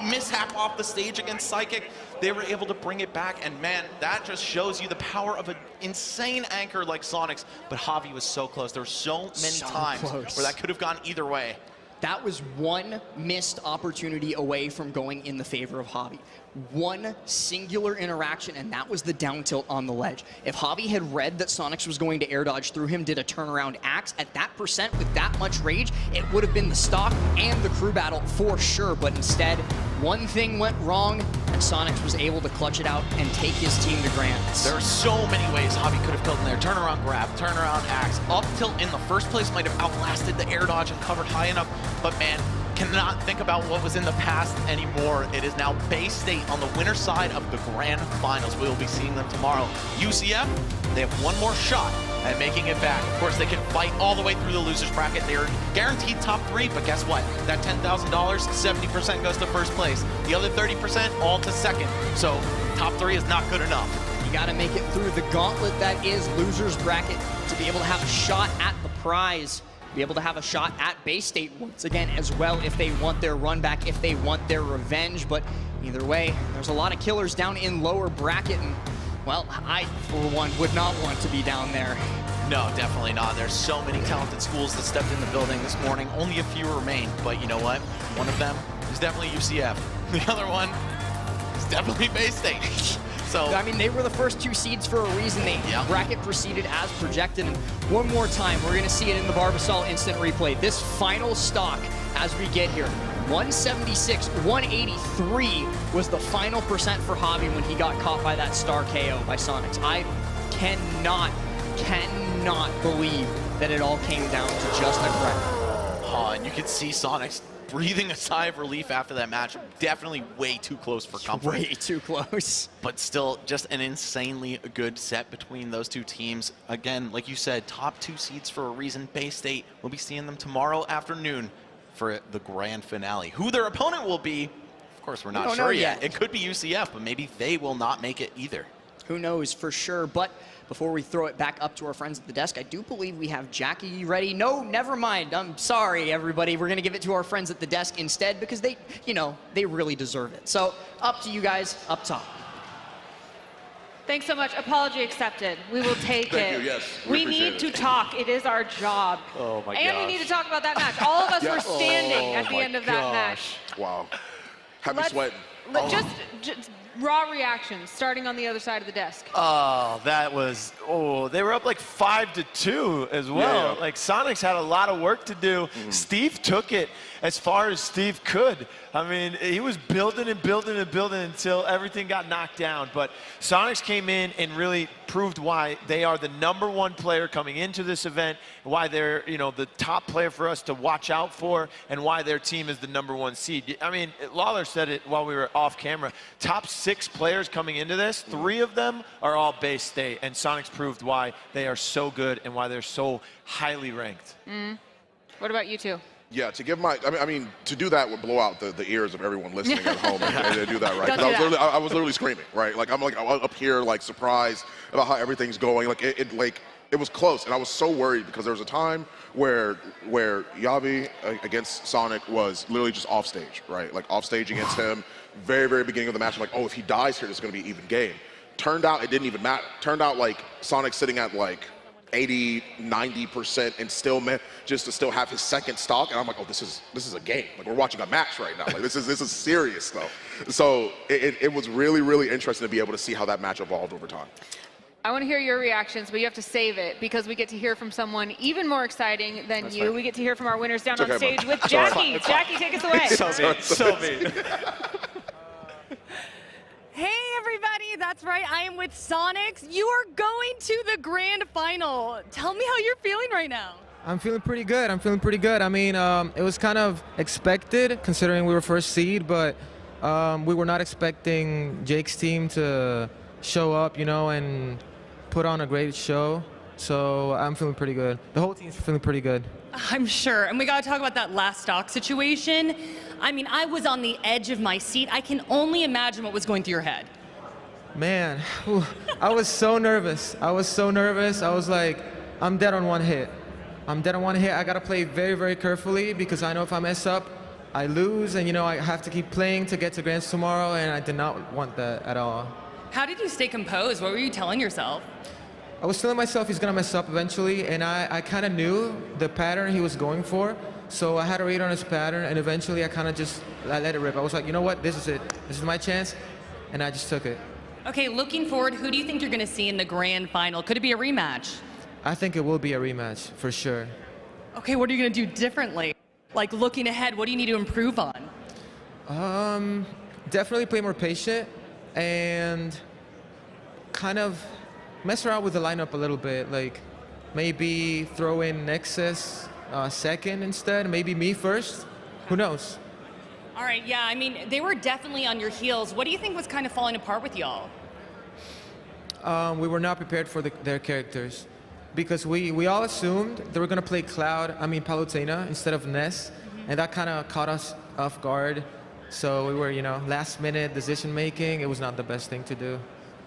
mishap off the stage against Psychic. They were able to bring it back, and man, that just shows you the power of an insane anchor like Sonic's. But Javi was so close. There were so many times where that could have gone either way. That was one missed opportunity away from going in the favor of Javi. One singular interaction, and that was the down tilt on the ledge. If Javi had read that Sonics was going to air dodge through him, did a turnaround axe, at that percent with that much rage, it would have been the stock and the crew battle for sure. But instead, one thing went wrong, and Sonics was able to clutch it out and take his team to grands. There are so many ways Javi could have killed him there. Turnaround grab, turnaround axe, up tilt in the first place might have outlasted the air dodge and covered high enough, but man, cannot think about what was in the past anymore. It is now Bay State on the winner's side of the grand finals. We will be seeing them tomorrow. UCF, they have one more shot at making it back. Of course, they can fight all the way through the losers bracket. They are guaranteed top 3, but guess what? That $10,000, 70% goes to first place. The other 30% all to second. So top 3 is not good enough. You got to make it through the gauntlet that is losers bracket to be able to have a shot at the prize. Be able to have a shot at Bay State once again as well if they want their run back, if they want their revenge. But either way, there's a lot of killers down in lower bracket, and well, I for one would not want to be down there. No, definitely not. There's so many talented schools that stepped in the building this morning. Only a few remain, but you know what? One of them is definitely UCF. The other one is definitely Bay State. So, I mean, they were the first 2 seeds for a reason. They bracket proceeded as projected. And one more time, we're going to see it in the Barbasol instant replay. This final stock as we get here. 176, 183 was the final percent for Javi when he got caught by that star KO by Sonics. I cannot believe that it all came down to just a crack. And you could see Sonics breathing a sigh of relief after that match. Definitely way too close for comfort. Way too close. But still, just an insanely good set between those two teams. Again, like you said, top 2 seeds for a reason. Bay State, we'll be seeing them tomorrow afternoon for the grand finale. Who their opponent will be, of course, we're not sure yet. It could be UCF, but maybe they will not make it either. Who knows for sure. But before we throw it back up to our friends at the desk, I do believe we have Jackie ready. No, never mind. I'm sorry, everybody. We're going to give it to our friends at the desk instead because they, you know, they really deserve it. So up to you guys up top. Thanks so much. Apology accepted. We will take Thank it. you, yes. We need to talk. It is our job. Oh my And we need to talk about that match. All of us were standing at the end of that match. Wow. Happy sweating. Just raw reactions, starting on the other side of the desk. Oh, that was, they were up like 5-2 as well. Yeah. Like Sonics had a lot of work to do. Steve took it as far as Steve could. I mean, he was building and building and building until everything got knocked down. But Sonics came in and really proved why they are the #1 player coming into this event, why they're, you know, the top player for us to watch out for, and why their team is the #1 seed. I mean, Lawler said it while we were off camera. Top 6 players coming into this, 3 of them are all Bay State, and Sonics proved why they are so good and why they're so highly ranked. What about you two? Yeah, to give my, I mean, to do that would blow out the ears of everyone listening at home and to do that, right? Don't 'Cause do that. I was literally screaming, right? Like I'm up here, like surprised about how everything's going. Like it was close, and I was so worried because there was a time where Yavi against Sonic was literally just off stage, right? Like off stage against him, very beginning of the match. I'm like, oh, if he dies here, it's going to be even game. Turned out it didn't even matter. Turned out like Sonic's sitting at like 80-90% and still just to still have his second stock, and I'm like, oh, this is a game. Like we're watching a match right now. Like this is serious stuff. So it was really interesting to be able to see how that match evolved over time. I want to hear your reactions, but you have to save it because we get to hear from someone even more exciting than That's you. fine. We get to hear from our winners down It's on okay, stage bud. with Jackie. Jackie, take us away. So mean. Hey everybody, that's right, I am with Sonics. You are going to the grand final. Tell me how you're feeling right now. I'm feeling pretty good. I mean, it was kind of expected considering we were first seed, but we were not expecting Jake's team to show up, you know, and put on a great show. So I'm feeling pretty good. The whole team's feeling pretty good. I'm sure, and we gotta talk about that last stock situation. I mean, I was on the edge of my seat. I can only imagine what was going through your head. Man, I was so nervous. I was like, I'm dead on one hit. I gotta play very carefully because I know if I mess up, I lose, and you know, I have to keep playing to get to Grands tomorrow, and I did not want that at all. How did you stay composed? What were you telling yourself? I was telling myself he's gonna mess up eventually, and I kind of knew the pattern he was going for. So I had a read on his pattern, and eventually I let it rip. I was like, you know what, this is it. This is my chance, and I just took it. Okay, looking forward, who do you think you're going to see in the grand final? Could it be a rematch? I think it will be a rematch, for sure. Okay, what are you going to do differently? Like, looking ahead, what do you need to improve on? Definitely play more patient and kind of mess around with the lineup a little bit. Like, maybe throw in Nexus second instead, maybe me first. Who knows? All right, yeah, I mean, they were definitely on your heels. What do you think was kind of falling apart with y'all? We were not prepared for their characters because we all assumed they were going to play Palutena instead of Ness, and that kind of caught us off guard. So we were, last minute decision making. It was not the best thing to do.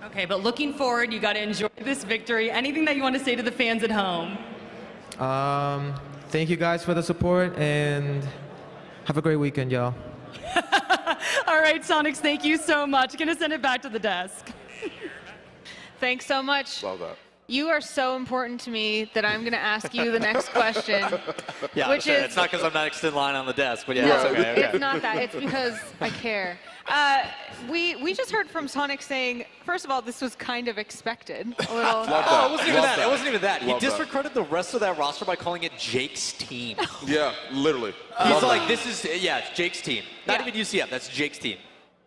Okay, but looking forward, you got to enjoy this victory. Anything that you want to say to the fans at home? Thank you guys for the support, and have a great weekend, y'all. All right, Sonics, thank you so much. Gonna send it back to the desk. Thanks so much. Love that. You are so important to me that I'm going to ask you the next question. Yeah, which is, it's not because I'm next in line on the desk, but yeah, no, it's okay. it's not that. It's because I care. We just heard from Sonic saying, first of all, this was kind of expected. A little. Oh, it wasn't even that. It wasn't even that. He Love that. disregarded the rest of that roster by calling it Jake's team. Yeah, literally. He's like, this is, it's Jake's team. Not Yeah. even UCF, that's Jake's team.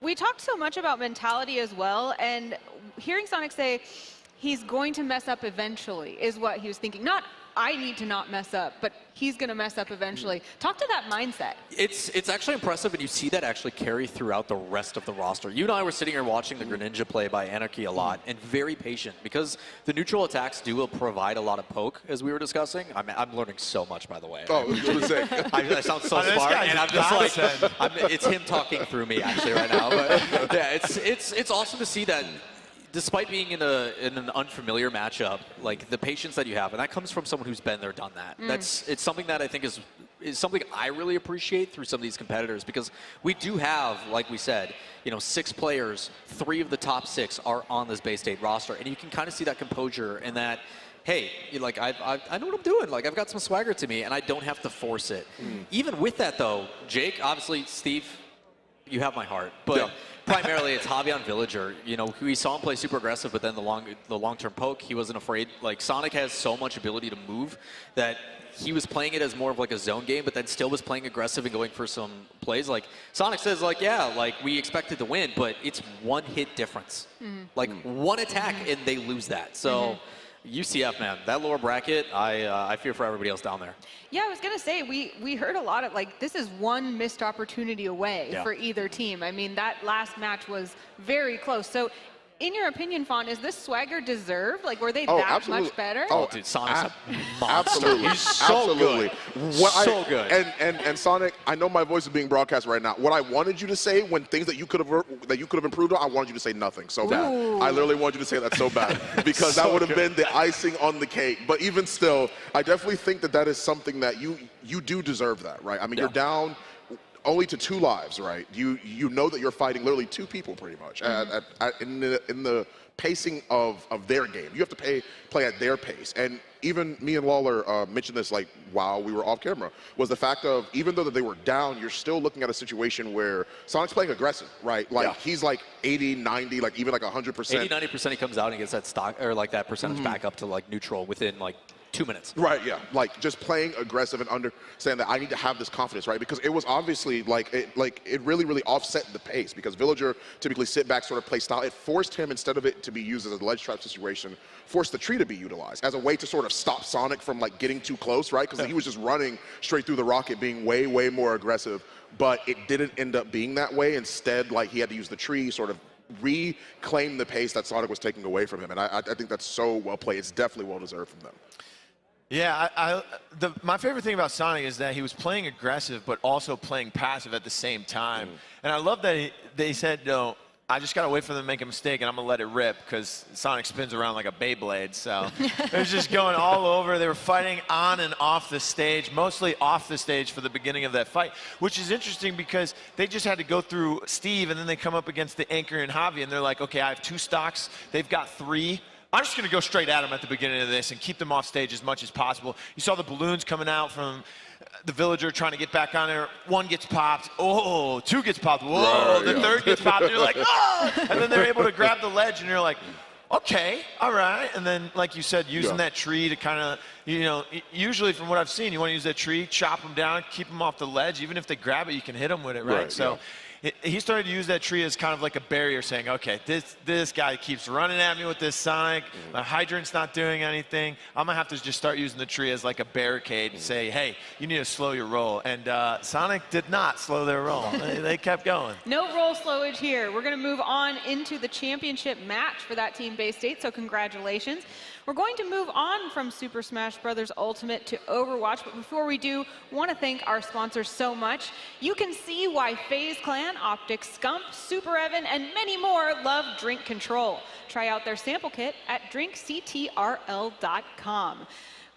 We talked so much about mentality as well, and hearing Sonic say he's going to mess up eventually is what he was thinking. Not, I need to not mess up, but he's going to mess up eventually. Talk to that mindset. It's actually impressive, and you see that actually carry throughout the rest of the roster. You and I were sitting here watching the Greninja play by Anarchy a lot, and very patient, because the neutral attacks do provide a lot of poke, as we were discussing. I'm learning so much, by the way. Oh, I was going to say. I sound so this smart, guy's and I'm a just godsend. like, it's him talking through me, actually, right now. But yeah, it's awesome to see that despite being in an unfamiliar matchup, like the patience that you have, and that comes from someone who's been there, done that. It's something that I think is something I really appreciate through some of these competitors, because we do have, like we said, 6 players, 3 of the top 6 are on this Bay State roster, and you can kind of see that composure and that, hey, like I know what I'm doing. Like, I've got some swagger to me, and I don't have to force it. Even with that, though, Jake, obviously, Steve, you have my heart, but. Yeah. Primarily, it's Javion Villager. We saw him play super aggressive, but then the long-term poke, he wasn't afraid. Like, Sonic has so much ability to move that he was playing it as more of like a zone game, but then still was playing aggressive and going for some plays. Like, Sonic says, like, yeah, like, we expected to win, but it's one hit difference. Like, one attack, and they lose that. So. UCF, man, that lower bracket, I fear for everybody else down there. Yeah, I was going to say, we heard a lot of, like, this is one missed opportunity away for either team. I mean, that last match was very close. So, in your opinion, Fawn, is this swagger deserved? Like, were they that much better? Oh, dude, Sonic's a monster. Absolutely. He's so good. So good. And Sonic, I know my voice is being broadcast right now. What I wanted you to say when things that you could have improved on, I wanted you to say nothing so bad. I literally wanted you to say that so bad because that would have been the icing on the cake. But even still, I definitely think that is something that you do deserve that, right? I mean, you're down only to 2 lives, right? You know that you're fighting literally 2 people pretty much in the pacing of their game. You have to play at their pace. And even me and Lawler mentioned this like while we were off camera, was the fact of even though that they were down, you're still looking at a situation where Sonic's playing aggressive, right? Like he's like 80, 90, like even like 100%. 80, 90% he comes out and gets that stock or like that percentage back up to like neutral within like 2 minutes. Right, yeah. Like just playing aggressive and understand that I need to have this confidence, right? Because it was obviously it really, really offset the pace because Villager typically sit back sort of play style. It forced him, instead of it to be used as a ledge trap situation, forced the tree to be utilized as a way to sort of stop Sonic from like getting too close, right? Because he was just running straight through the rocket, being way, way more aggressive. But it didn't end up being that way. Instead, like he had to use the tree, sort of reclaim the pace that Sonic was taking away from him. And I think that's so well played. It's definitely well deserved from them. Yeah, my favorite thing about Sonic is that he was playing aggressive but also playing passive at the same time. And I love that they said, no, I just got to wait for them to make a mistake and I'm going to let it rip because Sonic spins around like a Beyblade. So it was just going all over. They were fighting on and off the stage, mostly off the stage for the beginning of that fight, which is interesting because they just had to go through Steve and then they come up against the Anchor and Javi and they're like, okay, I have 2 stocks. They've got 3. I'm just going to go straight at them at the beginning of this and keep them off stage as much as possible. You saw the balloons coming out from the villager trying to get back on there. One gets popped. Oh, two gets popped. Whoa, the third gets popped. And you're like, oh! And then they're able to grab the ledge, and you're like, okay, all right. And then, like you said, using that tree to kind of, usually from what I've seen, you want to use that tree, chop them down, keep them off the ledge. Even if they grab it, you can hit them with it, right? So he started to use that tree as kind of like a barrier, saying, okay, this guy keeps running at me with this Sonic. My hydrant's not doing anything. I'm going to have to just start using the tree as like a barricade and say, hey, you need to slow your roll. And Sonic did not slow their roll. They kept going. No roll slowage here. We're going to move on into the championship match for that Team Bay State, so congratulations. We're going to move on from Super Smash Bros. Ultimate to Overwatch, but before we do, want to thank our sponsors so much. You can see why FaZe Clan, Optic Scump, Super Evan, and many more love Drink Control. Try out their sample kit at drinkctrl.com.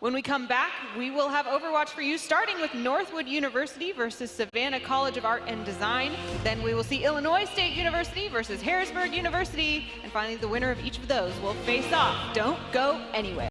When we come back, we will have Overwatch for you, starting with Northwood University versus Savannah College of Art and Design. Then we will see Illinois State University versus Harrisburg University. And finally, the winner of each of those will face off. Don't go anywhere.